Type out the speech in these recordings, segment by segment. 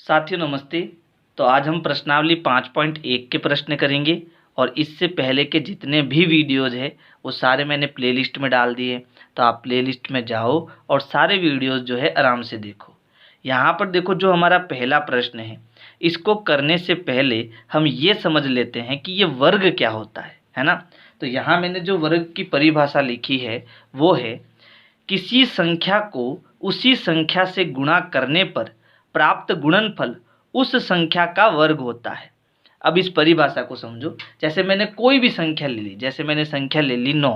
साथियों नमस्ते। तो आज हम प्रश्नावली 5.1 के प्रश्न करेंगे और इससे पहले के जितने भी वीडियोज़ है वो सारे मैंने प्लेलिस्ट में डाल दिए। तो आप प्लेलिस्ट में जाओ और सारे वीडियोज़ जो है आराम से देखो। यहाँ पर देखो, जो हमारा पहला प्रश्न है, इसको करने से पहले हम ये समझ लेते हैं कि ये वर्ग क्या होता है ना। तो यहाँ मैंने जो वर्ग की परिभाषा लिखी है वो है, किसी संख्या को उसी संख्या से गुणा करने पर प्राप्त गुणनफल उस संख्या का वर्ग होता है। अब इस परिभाषा को समझो। जैसे मैंने कोई भी संख्या ले ली, जैसे मैंने संख्या ले ली 9।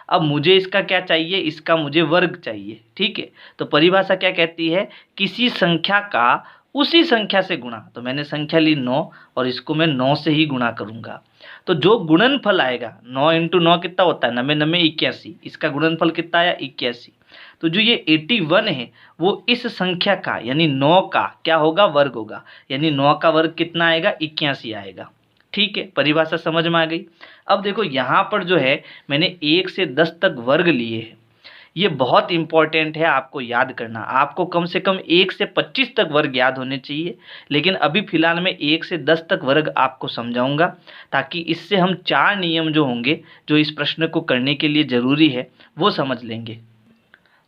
अब मुझे इसका क्या चाहिए, इसका मुझे वर्ग चाहिए। ठीक है, तो परिभाषा क्या कहती है, किसी संख्या का उसी संख्या से गुणा। तो मैंने संख्या ली 9 और इसको मैं 9 से ही गुणा करूंगा। तो जो गुणनफल आएगा, 9 इंटू 9 कितना होता है, 9 81। इसका गुणनफल कितना आया, 81। तो जो ये 81 है वो इस संख्या का यानी 9 का क्या होगा, वर्ग होगा। यानी 9 का वर्ग कितना आएगा, 81 आएगा। ठीक है, परिभाषा समझ में आ गई। अब देखो यहाँ पर जो है मैंने 1 से 10 तक वर्ग लिए हैं। ये बहुत इंपॉर्टेंट है आपको याद करना। आपको कम से कम 1 से 25 तक वर्ग याद होने चाहिए, लेकिन अभी फिलहाल मैं 1 से 10 तक वर्ग आपको समझाऊंगा, ताकि इससे हम 4 नियम जो होंगे जो इस प्रश्न को करने के लिए ज़रूरी है वो समझ लेंगे।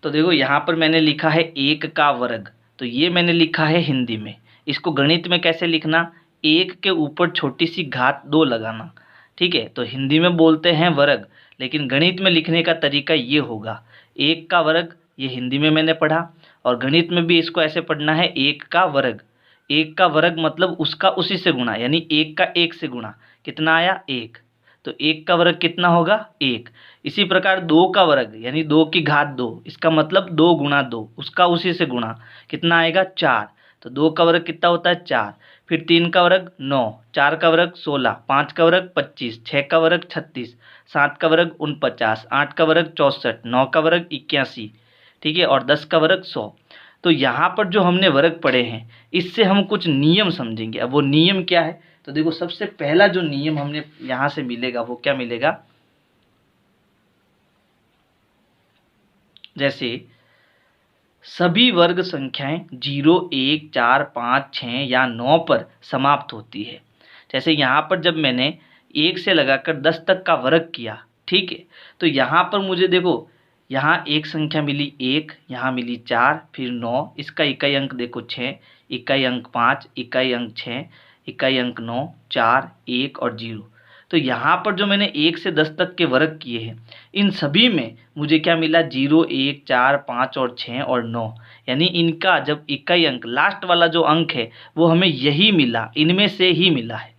तो देखो यहाँ पर मैंने लिखा है 1 का वर्ग। तो ये मैंने लिखा है हिंदी में। इसको गणित में कैसे लिखना, 1 के ऊपर छोटी सी घात 2 लगाना। ठीक है, तो हिंदी में बोलते हैं वर्ग, लेकिन गणित में लिखने का तरीका ये होगा, 1 का वर्ग। ये हिंदी में मैंने पढ़ा और गणित में भी इसको ऐसे पढ़ना है, 1 का वर्ग। 1 का वर्ग मतलब उसका उसी से गुणा, यानी 1 का 1 से गुणा। कितना आया, 1। तो 1 का वर्ग कितना होगा, 1। इसी प्रकार 2 का वर्ग यानी 2 की घात 2, इसका मतलब 2 गुणा 2, उसका उसी से गुणा। कितना आएगा, 4। तो 2 का वर्ग कितना होता है, 4। फिर 3 का वर्ग 9, 4 का वर्ग 16, 5 का वर्ग 25, 6 का वर्ग 36, 7 का वर्ग 49, 8 का वर्ग 64, 9 का वर्ग 81। ठीक है, और 10 का वर्ग 100। तो यहाँ पर जो हमने वर्ग पढ़े हैं, इससे हम कुछ नियम समझेंगे। अब वो नियम क्या है, तो देखो सबसे पहला जो नियम हमने यहाँ से मिलेगा वो क्या मिलेगा, जैसे सभी वर्ग संख्याएं 0, 1, 4, 5, 6 या 9 पर समाप्त होती है। जैसे यहाँ पर जब मैंने 1 से लगाकर 10 तक का वर्ग किया, ठीक है, तो यहाँ पर मुझे देखो, यहाँ एक संख्या मिली 1, यहाँ मिली 4, फिर 9, इसका इकाई अंक देखो 6, इकाई अंक 5, इकाई अंक 6, इकाई अंक 9, 4, 1 और 0। तो यहाँ पर जो मैंने 1 से 10 तक के वर्ग किए हैं, इन सभी में मुझे क्या मिला, 0, 1, 4, 5 और 6 और 9। यानी इनका जब इकाई अंक लास्ट वाला जो अंक है वो हमें यही मिला, इनमें से ही मिला है।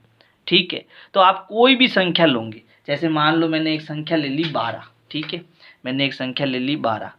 ठीक है, तो आप कोई भी संख्या लोगे, जैसे मान लो मैंने एक संख्या ले ली 12। ठीक है, मैंने एक संख्या ले ली 12।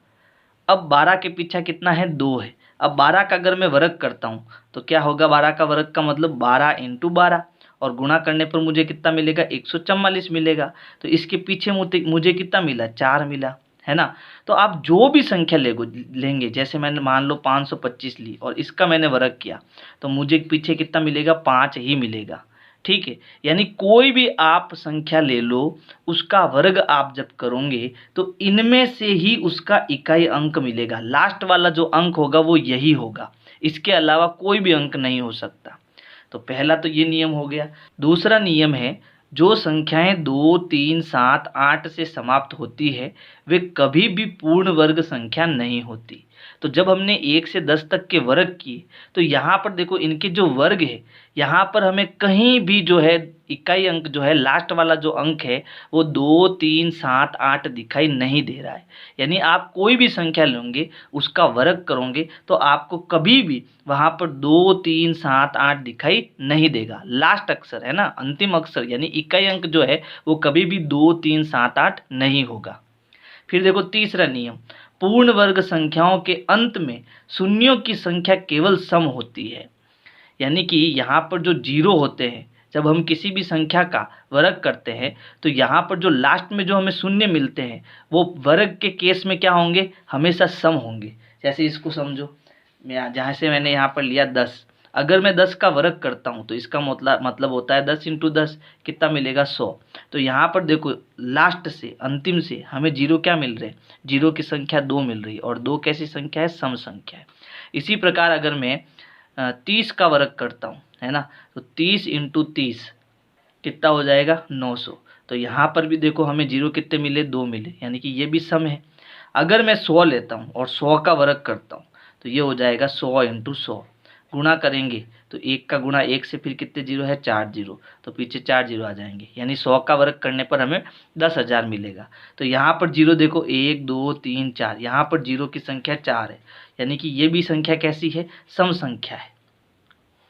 अब 12 के पीछे कितना है, 2 है। अब 12 का अगर मैं वर्ग करता हूँ तो क्या होगा, 12 का वर्ग का मतलब 12 इंटू 12, और गुणा करने पर मुझे कितना मिलेगा, 144 मिलेगा। तो इसके पीछे मुझे कितना मिला, 4 मिला, है ना। तो आप जो भी संख्या लेंगे, जैसे मैंने मान लो 525 ली और इसका मैंने वर्ग किया, तो मुझे पीछे कितना मिलेगा, 5 ही मिलेगा। ठीक है, यानी कोई भी आप संख्या ले लो, उसका वर्ग आप जब करोगे तो इनमें से ही उसका इकाई अंक मिलेगा। लास्ट वाला जो अंक होगा वो यही होगा, इसके अलावा कोई भी अंक नहीं हो सकता। तो पहला तो ये नियम हो गया। दूसरा नियम है, जो संख्याएं 2, 3, 7, 8 से समाप्त होती है वे कभी भी पूर्ण वर्ग संख्या नहीं होती। तो जब हमने 1 से 10 तक के वर्ग किए, तो यहाँ पर देखो इनके जो वर्ग है, यहाँ पर हमें कहीं भी जो है इकाई अंक जो है, लास्ट वाला जो अंक है वो 2, 3, 7, 8 दिखाई नहीं दे रहा है। यानी आप कोई भी संख्या लेंगे, उसका वर्ग करोगे तो आपको कभी भी वहाँ पर 2, 3, 7, 8 दिखाई नहीं देगा। लास्ट अक्षर है ना, अंतिम अक्षर यानी इकाई अंक जो है वो कभी भी 2, 3, 7, 8 नहीं होगा। फिर देखो तीसरा नियम, पूर्ण वर्ग संख्याओं के अंत में शून्यों की संख्या केवल सम होती है। यानी कि यहाँ पर जो 0 होते हैं, जब हम किसी भी संख्या का वर्ग करते हैं तो यहाँ पर जो लास्ट में जो हमें शून्य मिलते हैं वो वर्ग के केस में क्या होंगे, हमेशा सम होंगे। जैसे इसको समझो, मैं जहाँ से मैंने यहाँ पर लिया 10, अगर मैं 10 का वर्ग करता हूँ तो इसका मतलब होता है 10 इंटू 10 कितना मिलेगा, 100। तो यहाँ पर देखो लास्ट से अंतिम से हमें 0 क्या मिल रहे हैं, 0 की संख्या 2 मिल रही है, और 2 कैसी संख्या है, सम संख्या है। इसी प्रकार अगर मैं 30 का वर्ग करता हूँ, है ना, तो 30 × 30 कितना हो जाएगा 900। तो यहाँ पर भी देखो हमें जीरो कितने मिले, 2 मिले, यानी कि ये भी सम है। अगर मैं 100 लेता हूँ और 100 का वर्ग करता हूँ तो ये हो जाएगा 100 × 100। गुणा करेंगे तो 1 का गुणा 1 से फिर कितने जीरो है, 4 जीरो, तो पीछे 4 जीरो आ जाएंगे, यानी 100 का वर्ग करने पर हमें 10,000 मिलेगा। तो यहाँ पर जीरो देखो 1 2 3 4, यहाँ पर जीरो की संख्या 4 है, यानी कि ये भी संख्या कैसी है, सम संख्या है।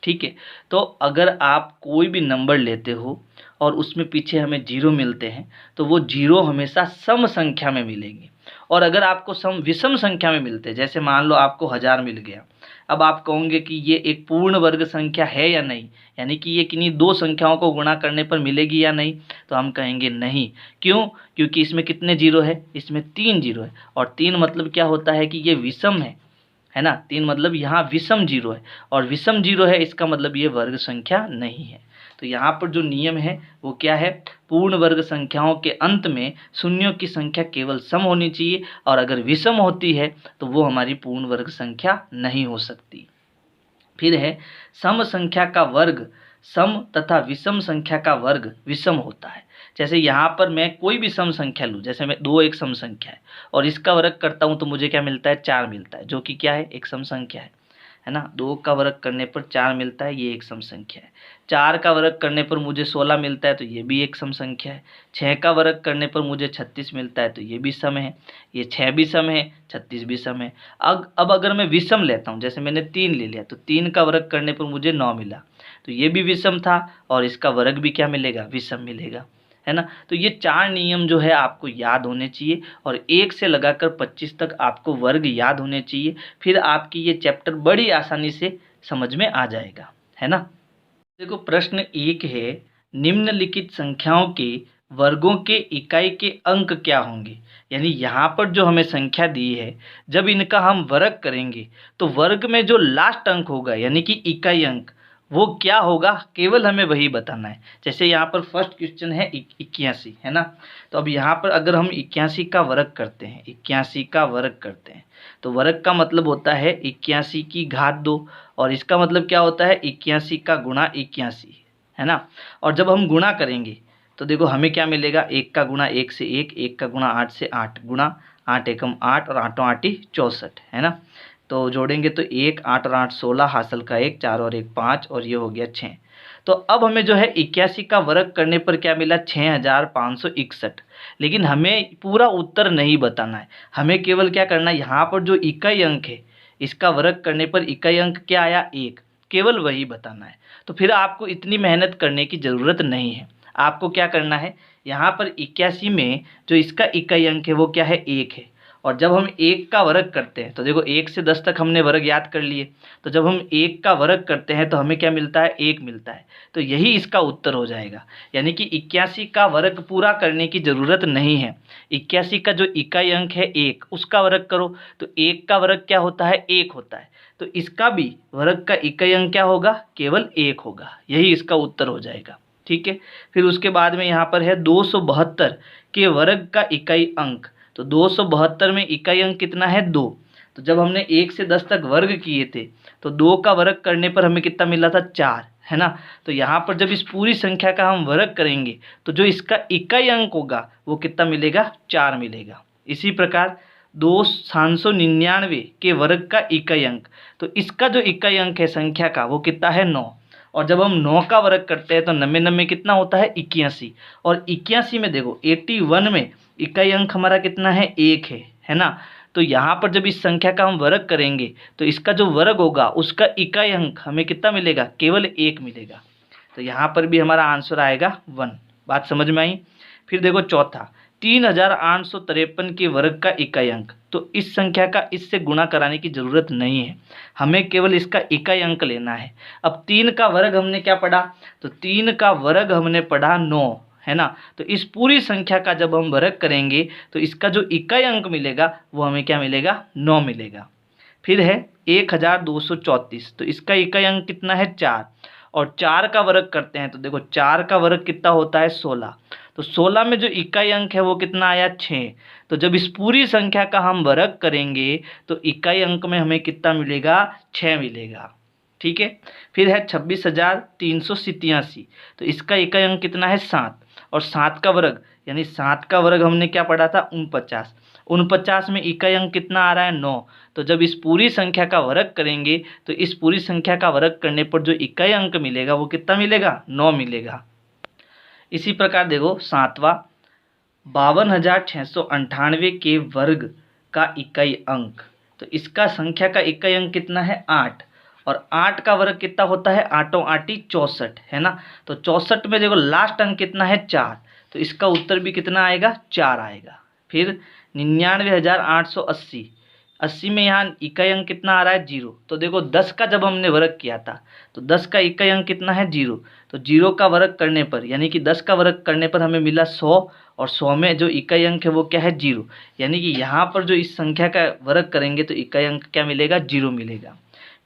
ठीक है, तो अगर आप कोई भी नंबर लेते हो और उसमें पीछे हमें जीरो मिलते हैं तो वो जीरो हमेशा सम संख्या में मिलेंगे। और अगर आपको विषम संख्या में मिलते हैं, जैसे मान लो आपको 1000 मिल गया, अब आप कहोगे कि ये एक पूर्ण वर्ग संख्या है या नहीं, यानी कि ये किन्हीं दो संख्याओं को गुणा करने पर मिलेगी या नहीं, तो हम कहेंगे नहीं। क्यों? क्योंकि इसमें कितने जीरो है, इसमें 3 जीरो है, और 3 मतलब क्या होता है कि ये विषम है ना, 3 मतलब यहाँ विषम जीरो है, और विषम जीरो है इसका मतलब ये वर्ग संख्या नहीं है। तो यहाँ पर जो नियम है वो क्या है, पूर्ण वर्ग संख्याओं के अंत में शून्यों की संख्या केवल सम होनी चाहिए, और अगर विषम होती है तो वो हमारी पूर्ण वर्ग संख्या नहीं हो सकती। फिर है सम संख्या का वर्ग सम तथा विषम संख्या का वर्ग विषम होता है। जैसे यहाँ पर मैं कोई भी सम संख्या लूँ, जैसे मैं 2 एक सम संख्या है और इसका वर्ग करता हूँ तो मुझे क्या मिलता है, 4 मिलता है, जो कि क्या है, एक सम संख्या है ना। 2 का वर्ग करने पर 4 मिलता है, ये एक सम संख्या है। 4 का वर्ग करने पर मुझे 16 मिलता है, तो ये भी एक सम संख्या है। 6 का वर्ग करने पर मुझे 36 मिलता है, तो ये भी सम है। ये 6 भी सम है, 36 भी सम है। अब अगर मैं विषम लेता हूँ, जैसे मैंने 3 ले लिया, तो 3 का वर्ग करने पर मुझे 9 मिला, तो ये भी विषम था, और इसका वर्ग भी क्या मिलेगा, विषम मिलेगा, है ना। तो ये 4 नियम जो है आपको याद होने चाहिए, और 1 से लगाकर 25 तक आपको वर्ग याद होने चाहिए, फिर आपकी ये चैप्टर बड़ी आसानी से समझ में आ जाएगा, है ना। देखो प्रश्न 1 है, निम्नलिखित संख्याओं के वर्गों के इकाई के अंक क्या होंगे। यानी यहाँ पर जो हमें संख्या दी है, जब इनका हम वर्ग करेंगे तो वर्ग में जो लास्ट अंक होगा यानी कि इकाई अंक, वो क्या होगा, केवल हमें वही बताना है। जैसे यहाँ पर फर्स्ट क्वेश्चन है 81, है ना। तो अब यहाँ पर अगर हम 81 का वर्ग करते हैं, 81 का वर्ग करते हैं, तो वर्ग का मतलब होता है 81 की घात 2, और इसका मतलब क्या होता है, 81 का गुणा 81, है ना। और जब हम गुणा करेंगे तो देखो हमें क्या मिलेगा, 1 का गुणा 1 से 1, 1 का गुणा 8 से 8, गुणा 8 एकम 8 और 8 8 64, है ना। तो जोड़ेंगे तो 1 8 और 8 16, हासिल का 1 4 और 1 5, और ये हो गया 6। तो अब हमें जो है 81 का वर्ग करने पर क्या मिला, 6561। लेकिन हमें पूरा उत्तर नहीं बताना है, हमें केवल क्या करना है, यहाँ पर जो इकाई अंक है इसका वर्ग करने पर इकाई अंक क्या आया, 1, केवल वही बताना है। तो फिर आपको इतनी मेहनत करने की ज़रूरत नहीं है। आपको क्या करना है, यहाँ पर 81 में जो इसका इकाई अंक है वो क्या है, 1 है, और जब हम 1 का वर्ग करते हैं तो देखो 1 से 10 तक हमने वर्ग याद कर लिए, तो जब हम 1 का वर्ग करते हैं तो हमें क्या मिलता है, 1 मिलता है। तो यही इसका उत्तर हो जाएगा, यानी कि 81 का वर्ग पूरा करने की ज़रूरत नहीं है। 81 का जो इकाई अंक है 1, उसका वर्ग करो, तो 1 का वर्ग क्या होता है, 1 होता है। तो इसका भी वर्ग का इकाई अंक क्या होगा, केवल 1 होगा, यही इसका उत्तर हो जाएगा। ठीक है, फिर उसके बाद में यहाँ पर है 272 के वर्ग का इकाई अंक। तो 272 में इकाई अंक कितना है, 2। तो जब हमने 1 से 10 तक वर्ग किए थे तो 2 का वर्ग करने पर हमें कितना मिला था, 4, है ना। तो यहाँ पर जब इस पूरी संख्या का हम वर्ग करेंगे तो जो इसका इकाई अंक होगा वो कितना मिलेगा, 4 मिलेगा। इसी प्रकार 299 के वर्ग का इकाई अंक, तो इसका जो इकाई अंक है संख्या का वो कितना है, 9। और जब हम 9 का वर्ग करते हैं तो 90 में कितना होता है, 81, और 81 में देखो 81 में इकाई अंक हमारा कितना है, 1 है ना। तो यहाँ पर जब इस संख्या का हम वर्ग करेंगे तो इसका जो वर्ग होगा उसका इकाई अंक हमें कितना मिलेगा, केवल 1 मिलेगा। तो यहाँ पर भी हमारा आंसर आएगा 1। बात समझ में आई। फिर देखो चौथा, 3853 के वर्ग का इकाई अंक। तो इस संख्या का इससे गुणा कराने की ज़रूरत नहीं है, हमें केवल इसका इकाई अंक लेना है। अब 3 का वर्ग हमने क्या पढ़ा, तो 3 का वर्ग हमने पढ़ा 9, है ना। तो इस पूरी संख्या का जब हम वर्ग करेंगे तो इसका जो इकाई अंक मिलेगा वो हमें क्या मिलेगा, 9 मिलेगा। फिर है 1234, तो इसका इकाई अंक कितना है, 4, और 4 का वर्ग करते हैं तो देखो 4 का वर्ग कितना होता है, 16। तो 16 में जो इकाई अंक है वो कितना आया, 6। तो जब इस पूरी संख्या का हम वर्ग करेंगे तो इकाई अंक में हमें कितना मिलेगा, 6 मिलेगा। ठीक है। फिर है 26,387, तो इसका इकाई अंक कितना है 7, और 7 का वर्ग यानी 7 का वर्ग हमने क्या पढ़ा था 49, 49 में इकाई अंक कितना आ रहा है 9, तो जब इस पूरी संख्या का वर्ग करेंगे तो इस पूरी संख्या का वर्ग करने पर जो इकाई अंक मिलेगा वो कितना मिलेगा 9 मिलेगा। इसी प्रकार देखो 7वां 52,698 के वर्ग का इकाई अंक, तो इसका संख्या का इकाई अंक कितना है 8, और 8 का वर्ग कितना होता है 8 8 64 है ना, तो 64 में देखो लास्ट अंक कितना है 4, तो इसका उत्तर भी कितना आएगा 4 आएगा। फिर 99,880, 80 में यहाँ इकाई अंक कितना आ रहा है 0, तो देखो 10 का जब हमने वर्ग किया था तो 10 का इकाई अंक कितना है 0, तो 0 का वर्ग करने पर यानी कि 10 का वर्ग करने पर हमें मिला 100, और 100 में जो इकाई अंक है वो क्या है 0, यानी कि यहाँ पर जो इस संख्या का वर्ग करेंगे तो इकाई अंक क्या मिलेगा 0 मिलेगा।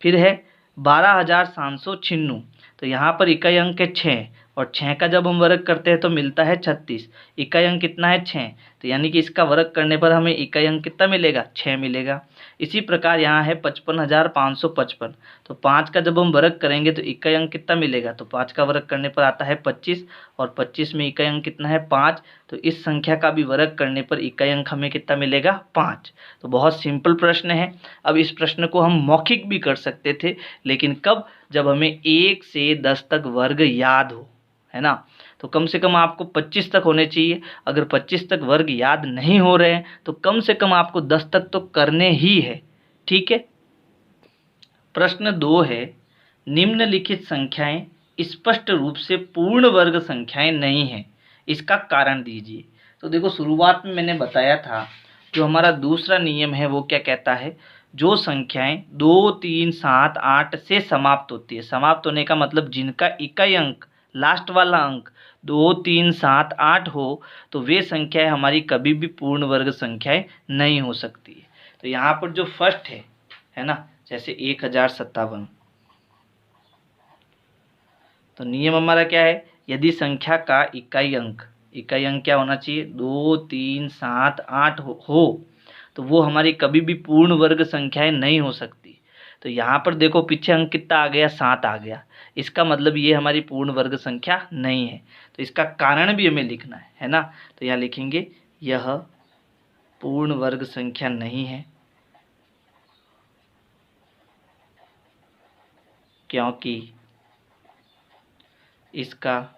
फिर है 12,796, तो यहाँ पर इकाई अंक है 6, और 6 का जब हम वर्ग करते हैं तो मिलता है 36, इकाई अंक कितना है 6, तो यानी कि इसका वर्ग करने पर हमें इकाई अंक कितना मिलेगा 6 मिलेगा। इसी प्रकार यहाँ है 55,555, तो 5 का जब हम वर्ग करेंगे तो इकाई अंक कितना मिलेगा, तो 5 का वर्ग करने पर आता है 25, और 25 में इकाई अंक कितना है 5, तो इस संख्या का भी वर्ग करने पर इकाई अंक हमें कितना मिलेगा 5। तो बहुत सिंपल प्रश्न है। अब इस प्रश्न को हम मौखिक भी कर सकते थे, लेकिन कब, जब हमें 1 से 10 तक वर्ग याद हो, है ना, तो कम से कम आपको 25 तक होने चाहिए। अगर 25 तक वर्ग याद नहीं हो रहे हैं तो कम से कम आपको 10 तक तो करने ही है, ठीक है। प्रश्न 2 है, निम्नलिखित संख्याएं स्पष्ट रूप से पूर्ण वर्ग संख्याएं नहीं हैं, इसका कारण दीजिए। तो देखो शुरुआत में मैंने बताया था जो हमारा दूसरा नियम है वो क्या कहता है, जो संख्याएं 2 3 7 8 से समाप्त होती है, समाप्त होने का मतलब जिनका इकाई अंक लास्ट वाला अंक 2 3 7 8 हो, तो वे संख्याएं हमारी कभी भी पूर्ण वर्ग संख्याएं नहीं हो सकती है। तो यहाँ पर जो फर्स्ट है ना, जैसे 1057, तो नियम हमारा क्या है, यदि संख्या का इकाई अंक क्या होना चाहिए 2 3 7 8 हो तो वो हमारी कभी भी पूर्ण वर्ग संख्याएं नहीं हो सकती। तो यहाँ पर देखो पीछे अंक कितना आ गया 7 आ गया, इसका मतलब ये हमारी पूर्ण वर्ग संख्या नहीं है। तो इसका कारण भी हमें लिखना है ना, तो यहाँ लिखेंगे यह पूर्ण वर्ग संख्या नहीं है क्योंकि इसका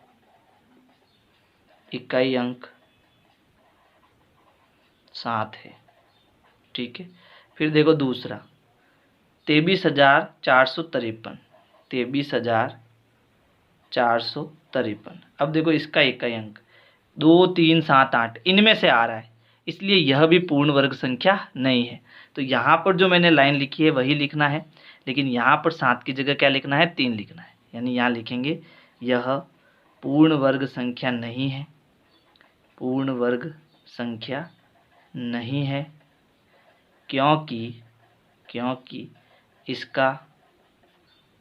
इकाई अंक 7 है, ठीक है। फिर देखो दूसरा 23,453, 23,453, अब देखो इसका इकाई अंक 2 3 7 8 इनमें से आ रहा है, इसलिए यह भी पूर्ण वर्ग संख्या नहीं है। तो यहाँ पर जो मैंने लाइन लिखी है वही लिखना है, लेकिन यहाँ पर 7 की जगह क्या लिखना है 3 लिखना है, यानी यहाँ लिखेंगे यह पूर्ण वर्ग संख्या नहीं है, पूर्ण वर्ग संख्या नहीं है क्योंकि इसका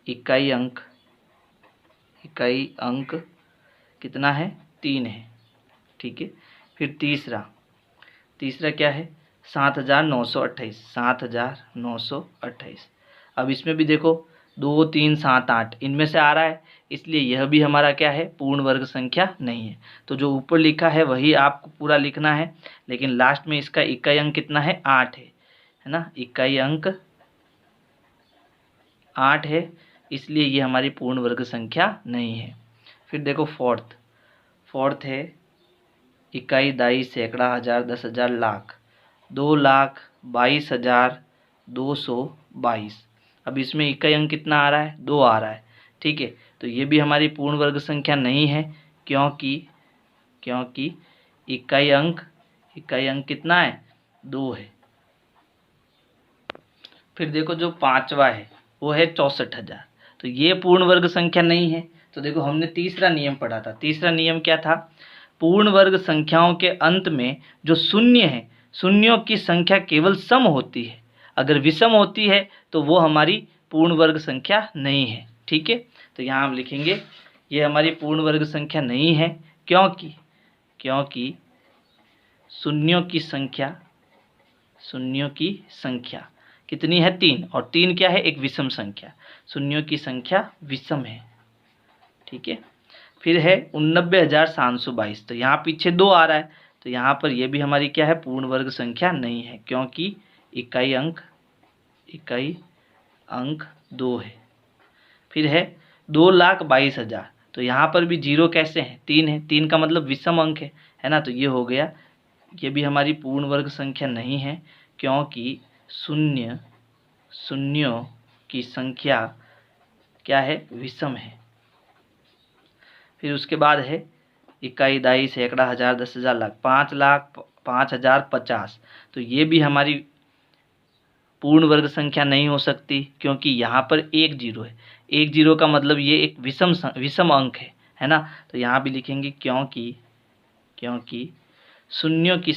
इकाई अंक कितना है 3 है, ठीक है। फिर तीसरा क्या है 7,928, 7,928, अब इसमें भी देखो 2 3 7 8 इनमें से आ रहा है, इसलिए यह भी हमारा क्या है पूर्ण वर्ग संख्या नहीं है। तो जो ऊपर लिखा है वही आपको पूरा लिखना है, लेकिन लास्ट में इसका इकाई अंक कितना है 8 है ना, इकाई अंक 8 है, इसलिए ये हमारी पूर्ण वर्ग संख्या नहीं है। फिर देखो फोर्थ है इकाई दाई सैकड़ा हजार 10,000 लाख, 2,22,222, अब इसमें इकाई अंक कितना आ रहा है 2 आ रहा है, ठीक है। तो ये भी हमारी पूर्ण वर्ग संख्या नहीं है क्योंकि इकाई अंक कितना है 2 है। फिर देखो जो 5वां है वो है 64,000, तो ये पूर्ण वर्ग संख्या नहीं है। तो देखो हमने तीसरा नियम पढ़ा था, तीसरा नियम क्या था, पूर्ण वर्ग संख्याओं के अंत में जो शून्य है, शून्यों की संख्या केवल सम होती है, अगर विषम होती है तो वो हमारी पूर्ण वर्ग संख्या नहीं है, ठीक है। तो यहाँ हम लिखेंगे ये हमारी पूर्ण वर्ग संख्या नहीं है क्योंकि शून्यों की संख्या कितनी है 3, और 3 क्या है, एक विषम संख्या, शून्यों की संख्या विषम है। ठीक है, फिर है 89,722, तो यहाँ पीछे 2 आ रहा है, तो यहाँ पर ये भी हमारी क्या है, पूर्ण वर्ग संख्या नहीं है, क्योंकि इकाई अंक 2 है। फिर है 2,22,000, तो यहाँ पर भी जीरो कैसे है, 3 है, 3 का मतलब विषम अंक है ना, तो ये हो गया, ये भी हमारी पूर्ण वर्ग संख्या नहीं है, क्योंकि शून्यों की संख्या क्या है, विषम है। फिर उसके बाद है इकाई, दाई, सैकड़ा, हजार, 10,000, लाख, 5,00,000, 5,050, तो ये भी हमारी पूर्ण वर्ग संख्या नहीं हो सकती, क्योंकि यहाँ पर एक जीरो है, एक जीरो का मतलब ये एक विषम अंक है ना, तो यहाँ भी लिखेंगे क्योंकि शून्यों की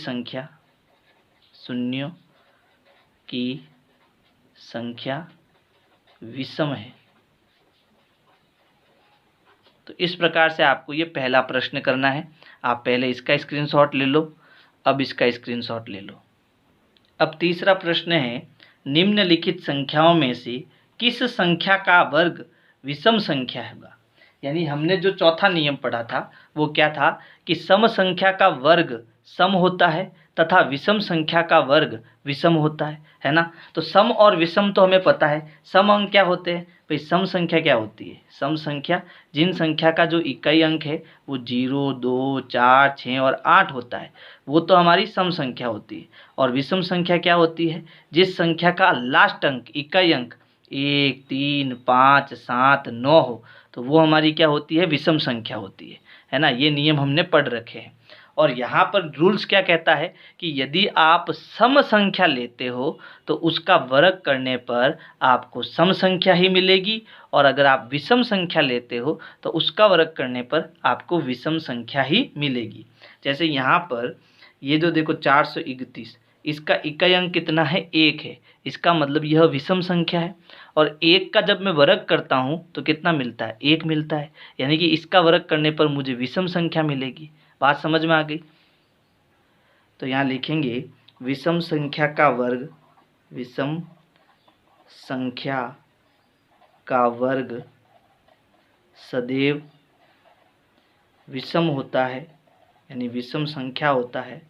संख्या विषम है। तो इस प्रकार से आपको ये पहला प्रश्न करना है। आप पहले इसका स्क्रीनशॉट ले लो, अब इसका स्क्रीनशॉट ले लो। अब तीसरा प्रश्न है, निम्नलिखित संख्याओं में से किस संख्या का वर्ग विषम संख्या होगा। यानी हमने जो चौथा नियम पढ़ा था वो क्या था कि सम संख्या का वर्ग सम होता है तथा विषम संख्या का वर्ग विषम होता है ना। तो सम और विषम तो हमें पता है। सम अंक क्या होते हैं भाई, सम संख्या क्या होती है, सम संख्या जिन संख्या का जो इकाई अंक है वो 0, 2, 4, 6 और 8 होता है, वो तो हमारी सम संख्या होती है। और विषम संख्या क्या होती है, जिस संख्या का लास्ट अंक इकाई अंक 1, 3, 5, 7, 9 हो, तो वो हमारी क्या होती है, विषम संख्या होती है ना। ये नियम हमने पढ़ रखे हैं। और यहाँ पर रूल्स क्या कहता है कि यदि आप सम संख्या लेते हो तो उसका वर्ग करने पर आपको सम संख्या ही मिलेगी, और अगर आप विषम संख्या लेते हो तो उसका वर्ग करने पर आपको विषम संख्या ही मिलेगी। जैसे यहाँ पर ये जो देखो 431, इसका इकाई अंक कितना है, 1 है, इसका मतलब यह विषम संख्या है। और 1 का जब मैं वर्ग करता हूँ तो कितना मिलता है, 1 मिलता है, यानी कि इसका वर्ग करने पर मुझे विषम संख्या मिलेगी। बात समझ में आ गई। तो यहाँ लिखेंगे विषम संख्या का वर्ग सदैव विषम होता है, यानी विषम संख्या होता है।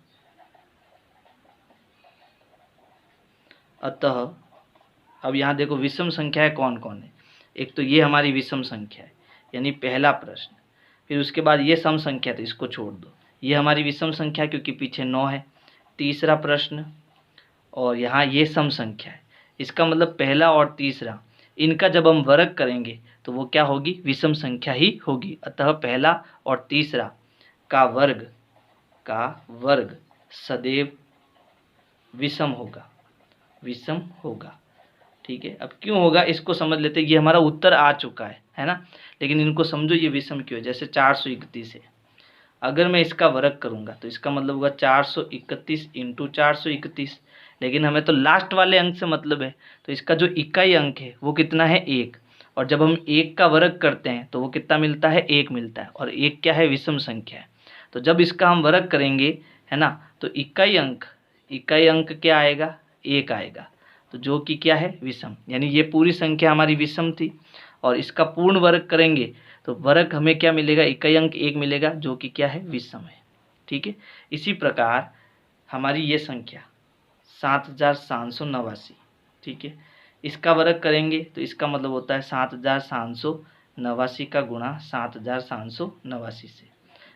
अतः अब यहाँ देखो विषम संख्याएं कौन कौन है। एक तो ये हमारी विषम संख्या है, यानी पहला प्रश्न। फिर उसके बाद ये सम संख्या, तो इसको छोड़ दो, ये हमारी विषम संख्या क्योंकि पीछे 9 है। तीसरा प्रश्न, और यहाँ ये सम संख्या है, इसका मतलब पहला और तीसरा इनका जब हम वर्ग करेंगे तो वो क्या होगी, विषम संख्या ही होगी। अतः पहला और तीसरा का वर्ग सदैव विषम होगा। ठीक है, अब क्यों होगा इसको समझ लेते हैं। ये हमारा उत्तर आ चुका है ना, लेकिन इनको समझो ये विषम क्यों है। जैसे 431 है, अगर मैं इसका वर्ग करूंगा तो इसका मतलब होगा 431 इंटू 431, लेकिन हमें तो लास्ट वाले अंक से मतलब है, तो इसका जो इकाई अंक है वो कितना है, 1, और जब हम 1 का वर्ग करते हैं तो वो कितना मिलता है, 1 मिलता है, और 1 क्या है, विषम संख्या है। तो जब इसका हम वर्ग करेंगे है ना, तो इकाई अंक क्या आएगा, 1 आएगा, तो जो कि क्या है, विषम, यानी ये पूरी संख्या हमारी विषम थी। और इसका पूर्ण वर्ग करेंगे तो वर्ग हमें क्या मिलेगा, इकाई अंक 1 मिलेगा, जो कि क्या है, विषम है। ठीक है, इसी प्रकार हमारी ये संख्या 7,789, ठीक है, इसका वर्ग करेंगे तो इसका मतलब होता है 7,789 का गुणा 7,789 से।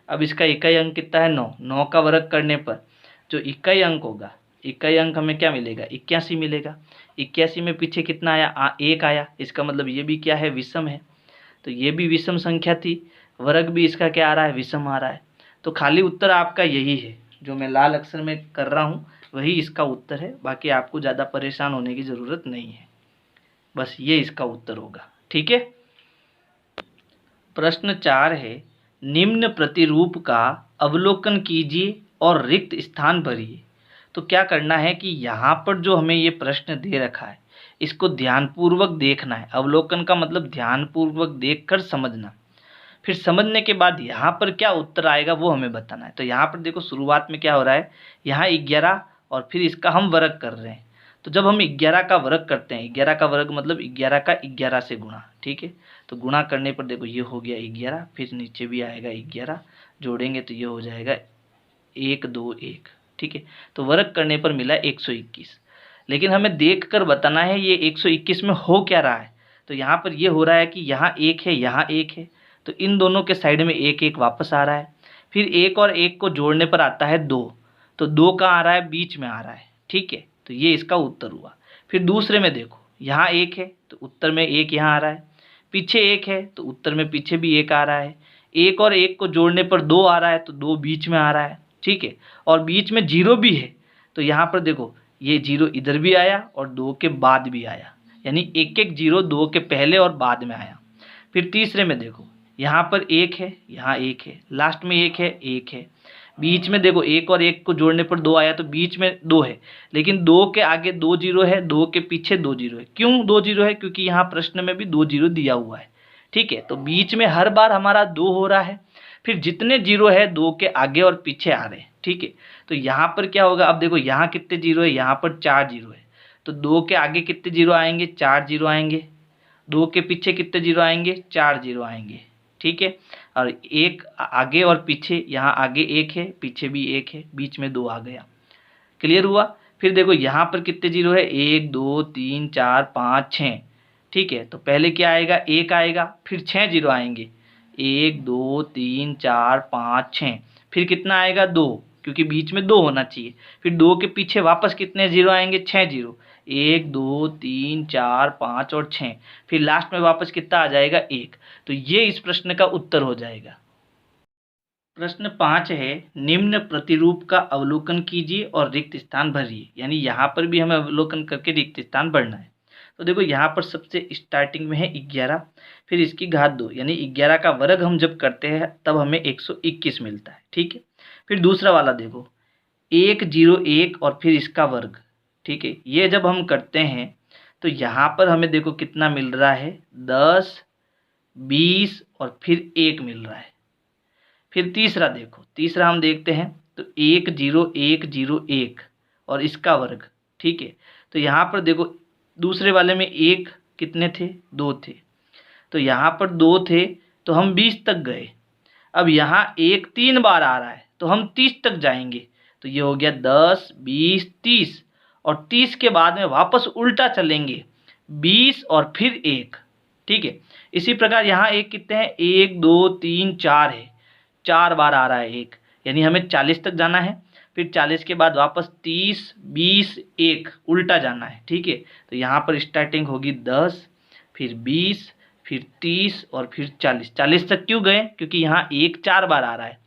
अब इसका इकाई अंक कितना है, 9 का वर्ग करने पर जो इकाई अंक होगा, इकाई अंक हमें क्या मिलेगा, 81 मिलेगा। 81 में पीछे कितना आया, 1 आया, इसका मतलब ये भी क्या है, विषम है। तो ये भी विषम संख्या थी, वर्ग भी इसका क्या आ रहा है, विषम आ रहा है। तो खाली उत्तर आपका यही है, जो मैं लाल अक्षर में कर रहा हूँ वही इसका उत्तर है। बाकी आपको ज़्यादा परेशान होने की ज़रूरत नहीं है, बस ये इसका उत्तर होगा। ठीक है, प्रश्न 4 है, निम्न प्रतिरूप का अवलोकन कीजिए और रिक्त स्थान भरिए। तो क्या करना है कि यहाँ पर जो हमें ये प्रश्न दे रखा है इसको ध्यानपूर्वक देखना है। अवलोकन का मतलब ध्यानपूर्वक देखकर समझना, फिर समझने के बाद यहाँ पर क्या उत्तर आएगा वो हमें बताना है। तो यहाँ पर देखो शुरुआत में क्या हो रहा है, यहाँ 11 और फिर इसका हम वर्ग कर रहे हैं, तो तो जब हम 11 का वर्ग करते हैं, 11 का वर्ग मतलब 11 का 11 से गुणा, ठीक है। तो गुणा करने पर देखो ये हो गया 11, फिर नीचे भी आएगा 11, जोड़ेंगे तो ये हो जाएगा 1 2 1, ठीक है। तो वर्ग करने पर मिला 121। लेकिन हमें देख कर बताना है ये 121 में हो क्या रहा है। तो यहाँ पर ये हो रहा है कि यहाँ 1 है, यहाँ 1 है, तो इन दोनों के साइड में 1 1 वापस आ रहा है। फिर 1 और 1 को जोड़ने पर आता है 2, तो 2 कहाँ आ रहा है, बीच में आ रहा है, ठीक है। तो ये इसका उत्तर हुआ। फिर दूसरे में देखो, यहाँ 1 है तो उत्तर में 1 यहाँ आ रहा है, पीछे 1 है तो उत्तर में पीछे भी 1 आ रहा है, 1 और 1 को जोड़ने पर 2 आ रहा है, तो 2 बीच में आ रहा है, ठीक है। और बीच में 0 भी है, तो यहाँ पर देखो ये 0 इधर भी आया और 2 के बाद भी आया, यानी एक एक 0 2 के पहले और बाद में आया। फिर तीसरे में देखो, यहाँ पर 1 है, यहाँ 1 है, लास्ट में 1 है, 1 है, बीच में देखो 1 और 1 को जोड़ने पर 2 आया, तो बीच में 2 है, लेकिन 2 के आगे 2 0 है, 2 के पीछे 2 0 है। क्यों 2 0 है, क्योंकि यहाँ प्रश्न में भी 2 0 दिया हुआ है, ठीक है। तो बीच में हर बार हमारा 2 हो रहा है, फिर जितने 0 है 2 के आगे और पीछे आ रहे हैं, ठीक है। तो यहाँ पर क्या होगा, अब देखो यहाँ कितने 0 है, यहाँ पर 4 0 है, तो 2 के आगे कितने 0 आएंगे, 4 0 आएंगे, 2 के पीछे कितने 0 आएंगे, 4 0 आएंगे, ठीक है। और एक आगे और पीछे, यहाँ आगे 1 है, पीछे भी 1 है, बीच में 2 आ गया। क्लियर हुआ। फिर देखो यहाँ पर कितने 0 है, 1 2 3 4 5 6, ठीक है। तो पहले क्या आएगा, 1 आएगा, फिर 6 0 आएंगे, 1 2 3 4 5 6, फिर कितना आएगा 2, क्योंकि बीच में 2 होना चाहिए। फिर 2 के पीछे वापस कितने 0 आएंगे, 6 0, 1 2 3 4 5 और 6, फिर लास्ट में वापस कितना आ जाएगा 1। तो ये इस प्रश्न का उत्तर हो जाएगा। प्रश्न 5 है, निम्न प्रतिरूप का अवलोकन कीजिए और रिक्त स्थान भरिए। यानी यहाँ पर भी हमें अवलोकन करके रिक्त स्थान भरना है। तो देखो यहाँ पर सबसे स्टार्टिंग में है 11, फिर इसकी घात 2, यानी 11 का वर्ग हम जब करते हैं तब हमें 121 मिलता है, ठीक है। फिर दूसरा वाला देखो 1 0 1 और फिर इसका वर्ग, ठीक है। ये जब हम करते हैं तो यहाँ पर हमें देखो कितना मिल रहा है, 10 20 और फिर 1 मिल रहा है। फिर तीसरा देखो, तीसरा हम देखते हैं तो 1 0 1 0 1 और इसका वर्ग, ठीक है। तो यहाँ पर देखो दूसरे वाले में 1 कितने थे, 2 थे, तो यहाँ पर 2 थे तो हम 20 तक गए। अब यहाँ 1 3 बार आ रहा है तो हम 30 तक जाएंगे, तो ये हो गया 10 20 30, और 30 के बाद में वापस उल्टा चलेंगे 20 और फिर 1, ठीक है। इसी प्रकार यहाँ 1 कितने हैं, 1 2 3 4 है, 4 बार आ रहा है 1, यानी हमें 40 तक जाना है। फिर 40 के बाद वापस 30 20 1 उल्टा जाना है, ठीक है। तो यहाँ पर स्टार्टिंग होगी 10, फिर 20, फिर 30 और फिर 40। 40 तक क्यों गए, क्योंकि यहाँ 1 4 बार आ रहा है,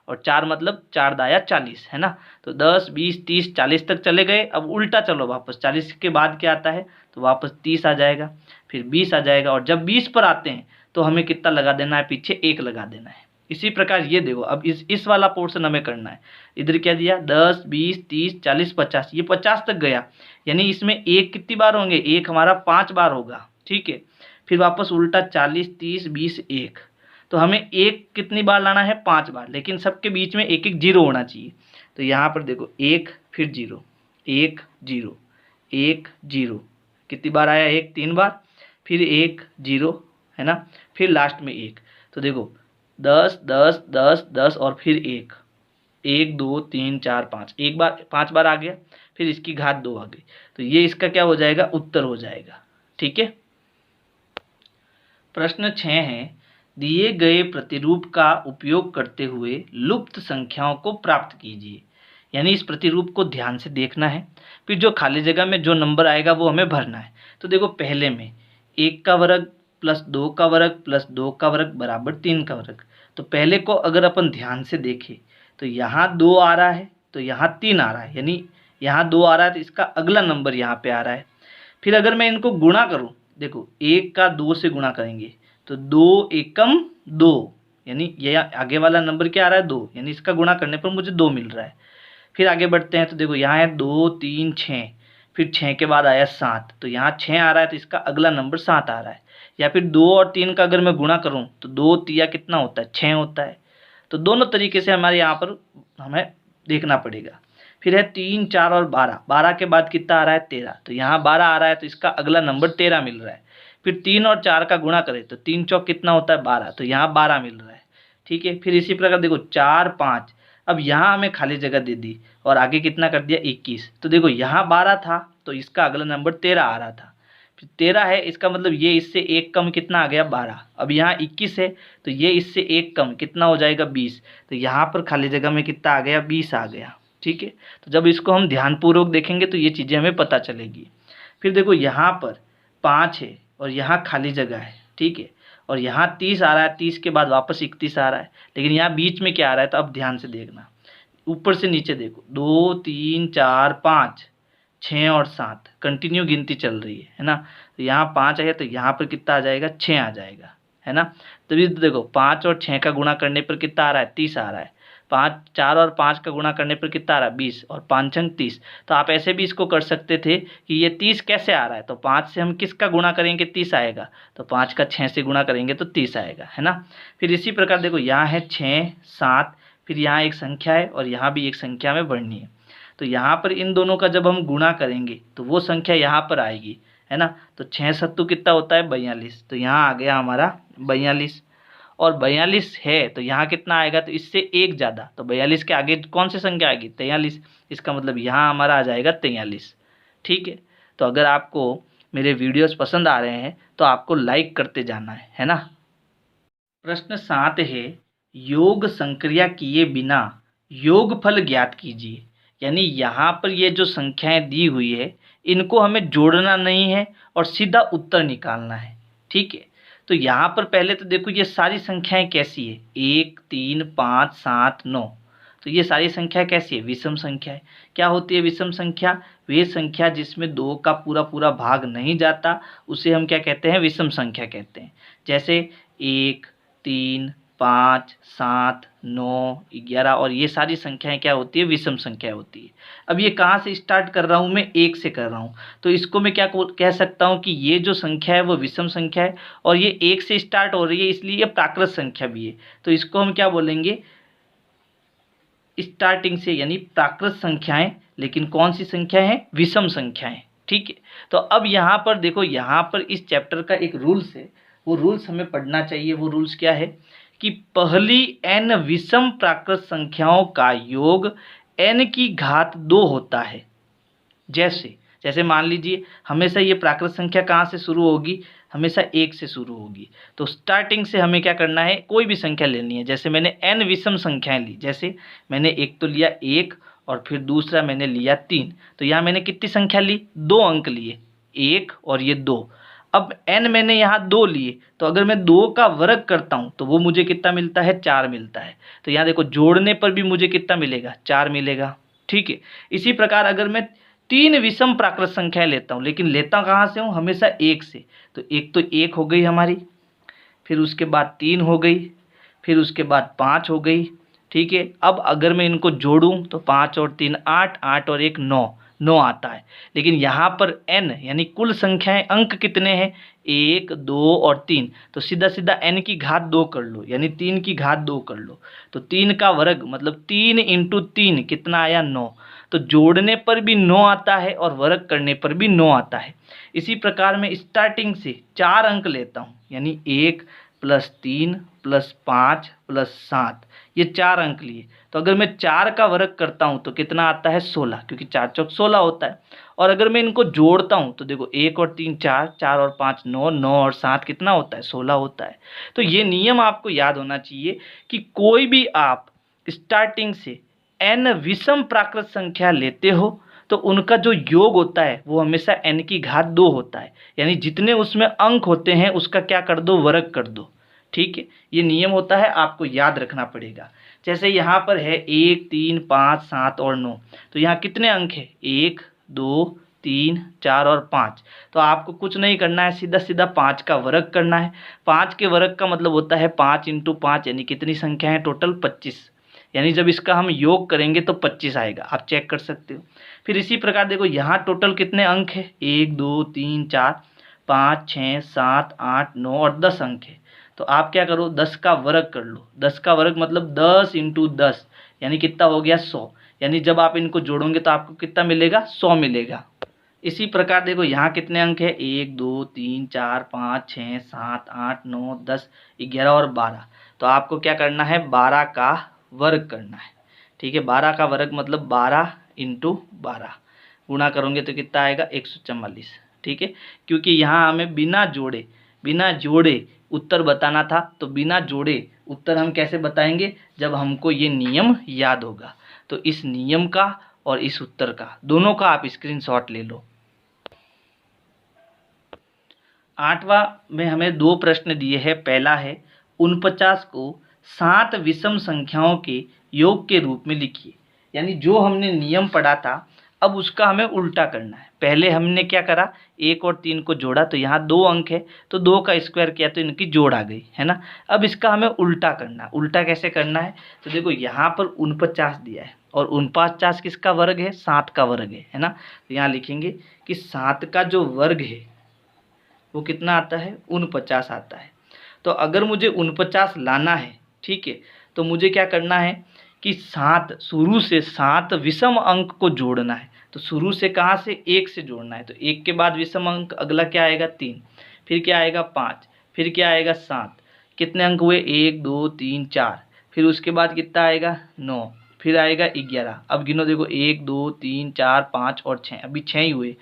और 4 मतलब 4 दाया 40 है ना। तो 10 20 30 40 तक चले गए। अब उल्टा चलो वापस, 40 के बाद क्या आता है, तो वापस 30 आ जाएगा, फिर 20 आ जाएगा, और जब 20 पर आते हैं तो हमें कितना लगा देना है, पीछे 1 लगा देना है। इसी प्रकार ये देखो, अब इस वाला पोर्शन हमें करना है। इधर क्या दिया, 10 20 30 40 50, ये 50 तक गया, यानी इसमें 1 कितनी बार होंगे, 1 हमारा 5 बार होगा, ठीक है। फिर वापस उल्टा 40 30 20 1, तो हमें 1 कितनी बार लाना है, 5 बार, लेकिन सबके बीच में 1 1 0 होना चाहिए। तो यहाँ पर देखो 1 फिर 0 1 0 1 0, कितनी बार आया, 1 3 बार, फिर 1 0 है ना, फिर लास्ट में 1। तो देखो 10 10 10 10 और फिर 1 1 2 3 4 5, एक बार 5 बार आ गया, फिर इसकी घात 2 आ गई। तो ये इसका क्या हो जाएगा, उत्तर हो जाएगा, ठीक है। प्रश्न 6 है, दिए गए प्रतिरूप का उपयोग करते हुए लुप्त संख्याओं को प्राप्त कीजिए। यानी इस प्रतिरूप को ध्यान से देखना है, फिर जो खाली जगह में जो नंबर आएगा वो हमें भरना है। तो देखो पहले में 1 का वर्ग प्लस 2 का वर्ग प्लस 2 का वर्ग बराबर 3 का वर्ग। तो पहले को अगर अपन ध्यान से देखें तो यहाँ 2 आ रहा है, तो यहाँ 3 आ रहा है, यानी यहाँ 2 आ रहा है तो इसका अगला नंबर यहाँ पे आ रहा है। फिर अगर मैं इनको गुणा करूँ, देखो 1 का 2 से गुणा करेंगे तो 2 एकम 2, यानी ये आगे वाला नंबर क्या आ रहा है, 2, यानी इसका गुणा करने पर मुझे 2 मिल रहा है। फिर आगे बढ़ते हैं तो देखो यहाँ है 2 3 6, फिर 6 के बाद आया 7, तो यहाँ 6 आ रहा है तो इसका अगला नंबर 7 आ रहा है। या फिर 2 और 3 का अगर मैं गुणा करूँ तो 2 तिया कितना होता है, 6 होता है। तो दोनों तरीके से हमारे यहाँ पर हमें देखना पड़ेगा। फिर है 3, 4 और 12, 12 के बाद कितना आ रहा है 13, तो यहाँ 12 आ रहा है तो इसका अगला नंबर 13 मिल रहा है। फिर 3 और 4 का गुणा करें तो 3 चौक कितना होता है 12, तो यहाँ 12 मिल रहा है। ठीक है, फिर इसी प्रकार देखो 4, 5, अब यहाँ हमें खाली जगह दे दी और आगे कितना कर दिया 21, तो देखो यहाँ 12 था तो इसका अगला नंबर 13 आ रहा था। फिर 13 है, इसका मतलब ये इससे एक कम कितना आ गया 12। अब यहाँ 21 है तो ये इससे एक कम कितना हो जाएगा 20, तो यहाँ पर खाली जगह में कितना आ गया 20 आ गया। ठीक है, तो जब इसको हम ध्यानपूर्वक देखेंगे तो ये चीज़ें हमें पता चलेगी। फिर देखो यहाँ पर 5 है और यहाँ खाली जगह है। ठीक है, और यहाँ 30 आ रहा है, 30 के बाद वापस 31 आ रहा है, लेकिन यहाँ बीच में क्या आ रहा है, तो अब ध्यान से देखना, ऊपर से नीचे देखो 2, 3, 4, 5, 6 और 7 कंटिन्यू गिनती चल रही है ना। तो यहाँ 5 है तो यहाँ पर कितना आ जाएगा 6 आ जाएगा, है ना। तभी तो देखो 5 और 6 का गुणा करने पर कितना आ रहा है 30 आ रहा है, 5, 4 और 5 का गुणा करने पर कितना आ रहा है 20 और 5 छंग 30। तो आप ऐसे भी इसको कर सकते थे कि ये 30 कैसे आ रहा है, तो 5 से हम किसका गुणा करेंगे 30 आएगा, तो 5 का 6 से गुणा करेंगे तो 30 आएगा, है ना। फिर इसी प्रकार देखो यहाँ है 6, 7, फिर यहाँ एक संख्या है और यहाँ भी एक संख्या में बढ़नी है, तो यहाँ पर इन दोनों का जब हम गुणा करेंगे तो वो संख्या यहाँ पर आएगी, है ना। तो 6 सत्तू कितना होता है 42, तो यहाँ आ गया हमारा 42, और 42 है तो यहाँ कितना आएगा, तो इससे एक ज़्यादा, तो 42 के आगे कौन सी संख्या आएगी 43, इसका मतलब यहाँ हमारा आ जाएगा 43। ठीक है, तो अगर आपको मेरे वीडियोस पसंद आ रहे हैं तो आपको लाइक करते जाना है ना। प्रश्न 7 है, योग संक्रिया किए बिना योगफल ज्ञात कीजिए। यानी यहाँ पर ये जो संख्याएं दी हुई है इनको हमें जोड़ना नहीं है और सीधा उत्तर निकालना है। ठीक है, तो यहाँ पर पहले तो देखो ये सारी संख्याएं कैसी है, 1, 3, 5, 7, 9, तो ये सारी संख्या कैसी है विषम संख्या है। क्या होती है विषम संख्या, वे संख्या जिसमें 2 का पूरा पूरा भाग नहीं जाता उसे हम क्या कहते हैं विषम संख्या कहते हैं। जैसे 1, 3, 5, 7, 9, 11 और ये सारी संख्याएं क्या होती है विषम संख्या होती है। अब ये कहाँ से स्टार्ट कर रहा हूँ मैं 1 से कर रहा हूँ, तो इसको मैं क्या कह सकता हूँ कि ये जो संख्या है वो विषम संख्या है और ये 1 से स्टार्ट हो रही है इसलिए ये प्राकृत संख्या भी है। तो इसको हम क्या बोलेंगे स्टार्टिंग से, यानी प्राकृत संख्याएं, लेकिन कौन सी संख्याएं हैं विषम संख्याएं। ठीक है, तो अब यहाँ पर देखो, यहाँ पर इस चैप्टर का एक रूल्स है, वो रूल्स हमें पढ़ना चाहिए। वो रूल्स क्या है कि पहली n विषम प्राकृत संख्याओं का योग n की घात 2 होता है। जैसे जैसे मान लीजिए हमेशा ये प्राकृत संख्या कहाँ से शुरू होगी, हमेशा 1 से शुरू होगी। तो स्टार्टिंग से हमें क्या करना है, कोई भी संख्या लेनी है। जैसे मैंने n विषम संख्याएं ली, जैसे मैंने एक तो लिया 1 और फिर दूसरा मैंने लिया 3, तो यहाँ मैंने कितनी संख्या ली 2 अंक लिए, 1 और ये 2। अब n मैंने यहाँ 2 लिए, तो अगर मैं 2 का वर्ग करता हूँ तो वो मुझे कितना मिलता है 4 मिलता है। तो यहाँ देखो जोड़ने पर भी मुझे कितना मिलेगा 4 मिलेगा। ठीक है, इसी प्रकार अगर मैं 3 विषम प्राकृत संख्याएं लेता हूँ, लेकिन लेता कहाँ से हूँ हमेशा 1 से, तो एक तो 1 हो गई हमारी, फिर उसके बाद 3 हो गई, फिर उसके बाद 5 हो गई। ठीक है, अब अगर मैं इनको जोड़ूं तो 5 और 3 8, 8 और 1 9, 9 आता है। लेकिन यहाँ पर n यानी कुल संख्याएं अंक कितने हैं 1, 2 और 3, तो सीधा सीधा n की घात 2 कर लो, यानी 3 की घात 2 कर लो। तो 3 का वर्ग मतलब 3 × 3 कितना आया 9, तो जोड़ने पर भी 9 आता है और वर्ग करने पर भी 9 आता है। इसी प्रकार मैं स्टार्टिंग से 4 अंक लेता हूँ, यानी 1 + 3 + 5 + 7, ये 4 अंक लिए। तो अगर मैं 4 का वर्ग करता हूँ तो कितना आता है 16, क्योंकि 4 चौक 16 होता है। और अगर मैं इनको जोड़ता हूँ तो देखो 1 और 3 4, 4 और 5 9, 9 और 7 कितना होता है 16 होता है। तो ये नियम आपको याद होना चाहिए कि कोई भी आप स्टार्टिंग से n विषम प्राकृत संख्या लेते हो तो उनका जो योग होता है वो हमेशा n की घात 2 होता है, यानी जितने उसमें अंक होते हैं उसका क्या कर दो वर्ग कर दो। ठीक है, ये नियम होता है, आपको याद रखना पड़ेगा। जैसे यहाँ पर है 1, 3, 5, 7 और 9, तो यहाँ कितने अंक है 1, 2, 3, 4 और 5। तो आपको कुछ नहीं करना है, सीधा सीधा 5 का वर्ग करना है। 5 के वर्ग का मतलब होता है 5 × 5, यानी कितनी संख्या है टोटल 25, यानी जब इसका हम योग करेंगे तो 25 आएगा, आप चेक कर सकते हो। फिर इसी प्रकार देखो यहाँ टोटल कितने अंक है 1, 2, 3, 4, 5, 6, 7, 8, 9 और 10 अंक है। तो आप क्या करो 10 का वर्ग कर लो, 10 का वर्ग मतलब 10 × 10, यानी कितना हो गया 100, यानी जब आप इनको जोड़ोगे तो आपको कितना मिलेगा, 100 मिलेगा। इसी प्रकार देखो यहाँ कितने अंक है, 1 2 3 4 5 6 7 8 9 10 11 और 12। तो आपको क्या करना है, 12 का वर्ग करना है। ठीक है, 12 का वर्ग मतलब 12 इंटू 12 गुणा करोगे तो कितना आएगा, 144। ठीक है, क्योंकि यहाँ हमें बिना जोड़े उत्तर बताना था, तो बिना जोड़े उत्तर हम कैसे बताएंगे, जब हमको ये नियम याद होगा। तो इस नियम का और इस उत्तर का दोनों का आप स्क्रीनशॉट ले लो। 8वां में हमें 2 प्रश्न दिए हैं। पहला है 49 को 7 विषम संख्याओं के योग के रूप में लिखिए। यानी जो हमने नियम पढ़ा था अब उसका हमें उल्टा करना है। पहले हमने क्या करा, 1 और 3 को जोड़ा तो यहाँ 2 अंक है, तो 2 का स्क्वायर किया तो इनकी जोड़ आ गई, है ना। अब इसका हमें उल्टा करना है। उल्टा कैसे करना है, तो देखो यहाँ पर 49 दिया है और 49 किसका वर्ग है, 7 का वर्ग है ना। तो यहाँ लिखेंगे कि 7 का जो वर्ग है वो कितना आता है, 49 आता है। तो अगर मुझे 49 लाना है, ठीक है, तो मुझे क्या करना है कि 7 शुरू से 7 विषम अंक को जोड़ना है। तो शुरू से कहाँ से, 1 से जोड़ना है। तो 1 के बाद विषम अंक अगला क्या आएगा, 3, फिर क्या आएगा 5, फिर क्या आएगा 7। कितने अंक हुए, 1 2 3 4, फिर उसके बाद कितना आएगा 9, फिर आएगा 11। अब गिनो देखो 1 2 3 4 5 और 6, अभी 6 ही हुए।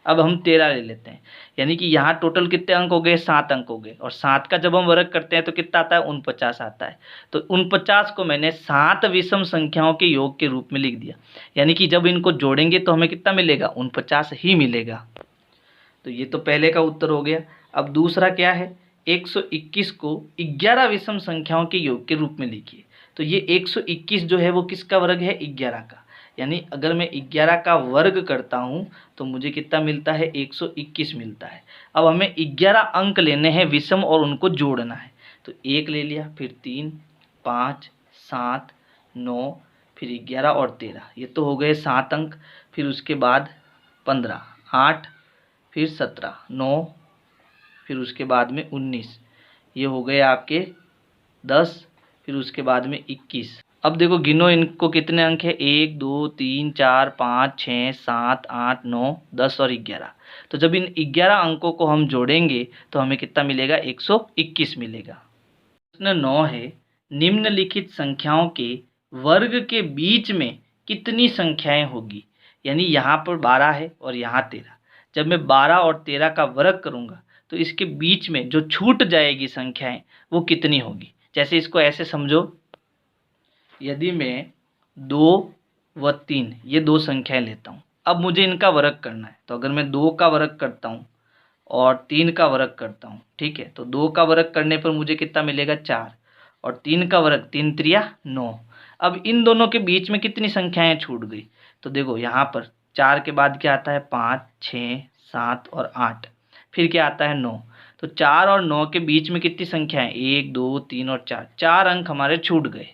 अब हम 13 ले लेते हैं, यानी कि यहाँ टोटल कितने अंक हो गए, 7 अंक हो गए। और 7 का जब हम वर्ग करते हैं तो कितना आता है, 49 आता है। तो 49 को मैंने 7 विषम संख्याओं के योग के रूप में लिख दिया। यानी कि जब इनको जोड़ेंगे तो हमें कितना मिलेगा, 49 ही मिलेगा। तो ये तो पहले का उत्तर हो गया। अब दूसरा क्या है, 121 को 11 विषम संख्याओं के योग के रूप में लिखिए। तो ये 121 जो है वो किसका वर्ग है, 11 का। यानी अगर मैं 11 का वर्ग करता हूँ तो मुझे कितना मिलता है, 121 मिलता है। अब हमें 11 अंक लेने हैं विषम और उनको जोड़ना है। तो 1 ले लिया, फिर 3 5 7 9, फिर 11 और 13, ये तो हो गए 7 अंक। फिर उसके बाद 15 8, फिर 17 9, फिर उसके बाद में 19, ये हो गए आपके 10, फिर उसके बाद में 21। अब देखो गिनो इनको कितने अंक है, 1 2 3 4 5 6 7 8 9 10 और 11। तो जब इन 11 अंकों को हम जोड़ेंगे तो हमें कितना मिलेगा, 121 मिलेगा। प्रश्न 9 है, निम्नलिखित संख्याओं के वर्ग के बीच में कितनी संख्याएं होगी। यानी यहाँ पर 12 है और यहाँ 13। जब मैं 12 और 13 का वर्ग करूँगा तो इसके बीच में जो छूट जाएगी संख्याएं वो कितनी होगी। जैसे इसको ऐसे समझो, यदि मैं 2 व 3 ये 2 संख्याएं लेता हूँ, अब मुझे इनका वर्ग करना है। तो अगर मैं 2 का वर्ग करता हूँ और 3 का वर्ग करता हूँ, ठीक है, तो 2 का वर्ग करने पर मुझे कितना मिलेगा, 4, और 3 का वर्ग 3 त्रिया 9। अब इन दोनों के बीच में कितनी संख्याएं छूट गई, तो देखो यहाँ पर 4 के बाद क्या आता है, 5 6 7 और 8, फिर क्या आता है 9। तो 4 और 9 के बीच में कितनी संख्याएं, 1 2 3 और 4, 4 अंक हमारे छूट गए।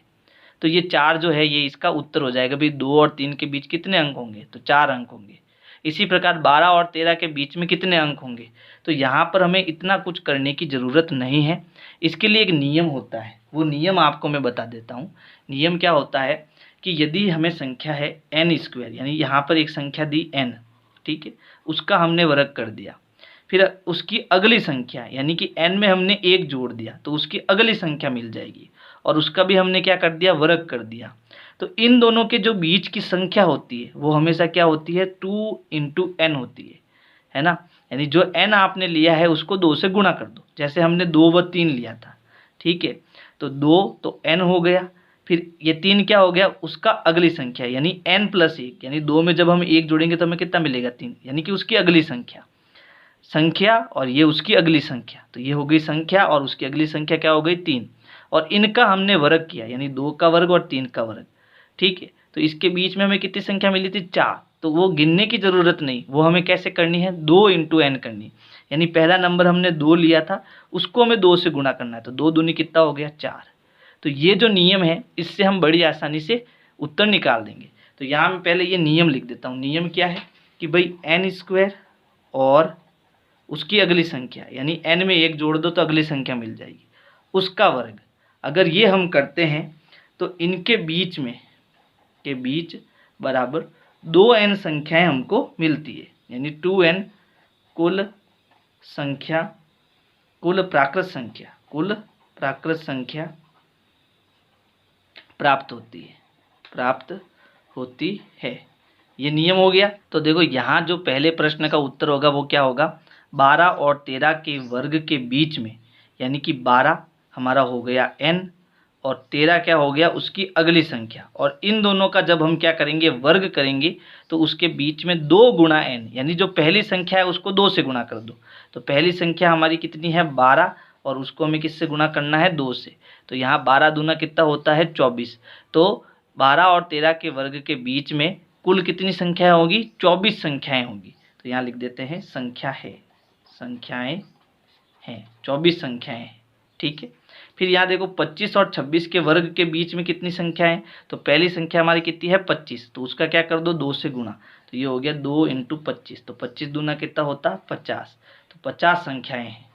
तो ये 4 जो है ये इसका उत्तर हो जाएगा। भाई 2 और 3 के बीच कितने अंक होंगे, तो 4 अंक होंगे। इसी प्रकार 12 और 13 के बीच में कितने अंक होंगे। तो यहाँ पर हमें इतना कुछ करने की ज़रूरत नहीं है। इसके लिए एक नियम होता है, वो नियम आपको मैं बता देता हूँ। नियम क्या होता है कि यदि हमें संख्या है n², यानी यहाँ पर एक संख्या दी n, ठीक है, उसका हमने वर्ग कर दिया, फिर उसकी अगली संख्या यानी कि n में हमने 1 जोड़ दिया तो उसकी अगली संख्या मिल जाएगी, और उसका भी हमने क्या कर दिया, वर्ग कर दिया। तो इन दोनों के जो बीच की संख्या होती है वो हमेशा क्या होती है, 2 × n होती है ना। यानी जो n आपने लिया है उसको 2 से गुणा कर दो। जैसे हमने 2 व 3 लिया था, ठीक है, तो 2 तो n हो गया, फिर ये 3 क्या हो गया, उसका अगली संख्या यानी n+1, यानी 2 में जब हम 1 जोड़ेंगे तो हमें कितना मिलेगा, 3, यानी कि उसकी अगली संख्या और ये उसकी अगली संख्या। तो ये हो गई संख्या और उसकी अगली संख्या क्या हो गई, 3, और इनका हमने वर्ग किया यानी 2 का वर्ग और 3 का वर्ग, ठीक है। तो इसके बीच में हमें कितनी संख्या मिली थी, 4। तो वो गिनने की ज़रूरत नहीं, वो हमें कैसे करनी है, 2 × n करनी। यानी पहला नंबर हमने 2 लिया था, उसको हमें 2 से गुणा करना है। तो 2 दूनी कितना हो गया, 4। तो ये जो नियम है इससे हम बड़ी आसानी से उत्तर निकाल देंगे। तो यहाँ मैं पहले ये नियम लिख देता हूँ। नियम क्या है कि भाई n² और उसकी अगली संख्या यानी n में 1 जोड़ दो तो अगली संख्या मिल जाएगी, उसका वर्ग। अगर ये हम करते हैं तो इनके बीच बराबर 2n संख्याएं हमको मिलती है, यानी 2n कुल संख्या, कुल प्राकृत संख्या प्राप्त होती है। ये नियम हो गया। तो देखो यहाँ जो पहले प्रश्न का उत्तर होगा वो क्या होगा, 12 और 13 के वर्ग के बीच में, यानी कि 12 हमारा हो गया n और 13 क्या हो गया उसकी अगली संख्या, और इन दोनों का जब हम क्या करेंगे वर्ग करेंगे तो उसके बीच में 2 गुणा n, यानी जो पहली संख्या है उसको 2 से गुणा कर दो। तो पहली संख्या हमारी कितनी है 12 और उसको हमें किससे गुणा करना है 2 से। तो यहाँ 12 दूना कितना होता है 24। तो 12 और 13 के वर्ग के बीच में कुल कितनी संख्याएं होगी 24 संख्याएं होगी। तो यहाँ लिख देते हैं संख्याएं हैं 24 संख्याएं हैं। ठीक है। फिर यहाँ देखो 25 और 26 के वर्ग के बीच में कितनी संख्या है, तो पहली संख्या हमारी कितनी है 25, तो उसका क्या कर दो 2 से गुणा। तो ये हो गया 2 × 25, तो 25 दूना कितना होता 50, तो 50 संख्याएं हैं।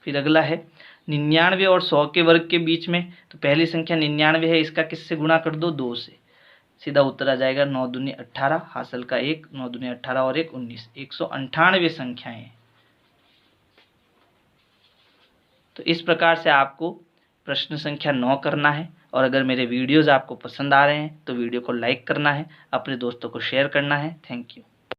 फिर अगला है 99 और 100 के वर्ग के बीच में, तो पहली संख्या 99 है, इसका किससे गुणा कर दो 2 से। सीधा उत्तर आ जाएगा 9 दूनी 18, हासिल का 1, 9 दूनी 18 और 1 19, 198 संख्याएं हैं। तो इस प्रकार से आपको प्रश्न संख्या 9 करना है। और अगर मेरे वीडियोज़ आपको पसंद आ रहे हैं तो वीडियो को लाइक करना है, अपने दोस्तों को शेयर करना है। Thank you.